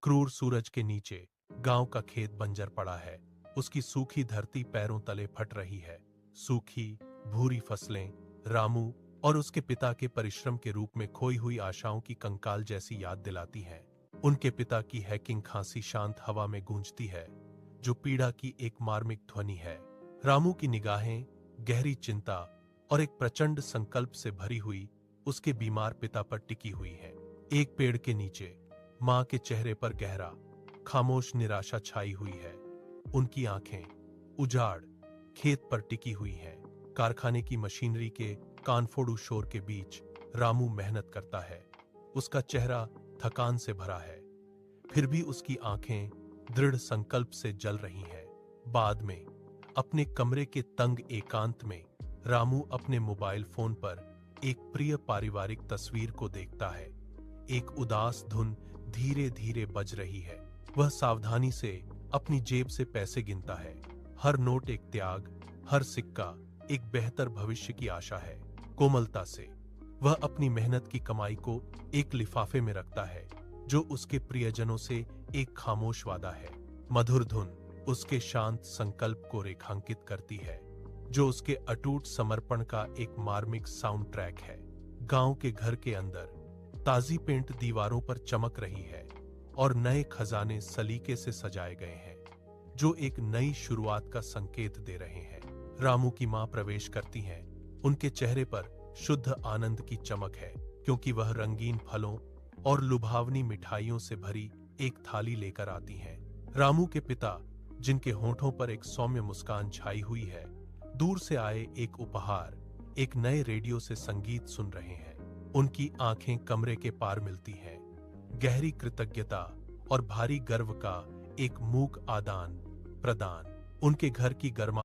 क्रूर सूरज के नीचे गांव का खेत बंजर पड़ा है। उसकी सूखी धरती पैरों तले फट रही है। सूखी भूरी फसलें रामू और उसके पिता के परिश्रम के रूप में खोई हुई आशाओं की कंकाल जैसी याद दिलाती हैं। उनके पिता की हैकिंग खांसी शांत हवा में गूंजती है, जो पीड़ा की एक मार्मिक ध्वनि है। रामू की निगाहें गहरी चिंता और एक प्रचंड संकल्प से भरी हुई उसके बीमार पिता पर टिकी हुई हैं। एक पेड़ के नीचे मां के चेहरे पर गहरा खामोश निराशा छाई हुई है। उनकी आंखें उजाड़ खेत पर टिकी हुई हैं। कारखाने की मशीनरी के कानफोड़ू शोर के बीच रामू मेहनत करता है। उसका चेहरा थकान से भरा है, फिर भी उसकी आंखें दृढ़ संकल्प से जल रही हैं। बाद में अपने कमरे के तंग एकांत में रामू अपने मोबाइल फोन पर एक प्रिय पारिवारिक तस्वीर को देखता है। एक उदास धुन धीरे धीरे बज रही है। वह सावधानी से अपनी जेब से पैसे गिनता है। हर नोट एक त्याग, हर सिक्का एक बेहतर भविष्य की आशा है। कोमलता से वह अपनी मेहनत की कमाई को एक लिफाफे में रखता है, जो उसके प्रियजनों से एक खामोश वादा है। मधुर धुन उसके शांत संकल्प को रेखांकित करती है, जो उसके अटूट समर्पण का एक मार्मिक साउंड ट्रैक है। गांव के घर के अंदर ताजी पेंट दीवारों पर चमक रही है और नए खजाने सलीके से सजाए गए हैं, जो एक नई शुरुआत का संकेत दे रहे हैं। रामू की मां प्रवेश करती हैं। उनके चेहरे पर शुद्ध आनंद की चमक है, क्योंकि वह रंगीन फलों और लुभावनी मिठाइयों से भरी एक थाली लेकर आती हैं। रामू के पिता, जिनके होठों पर एक सौम्य मुस्कान छाई हुई है, दूर से आए एक उपहार, एक नए रेडियो से संगीत सुन रहे हैं। उनकी आंखें कमरे के पार मिलती हैं। गहरी कृतज्ञता और भारी गर्व का एक मूक आदान प्रदान। उनके घर की गर्मा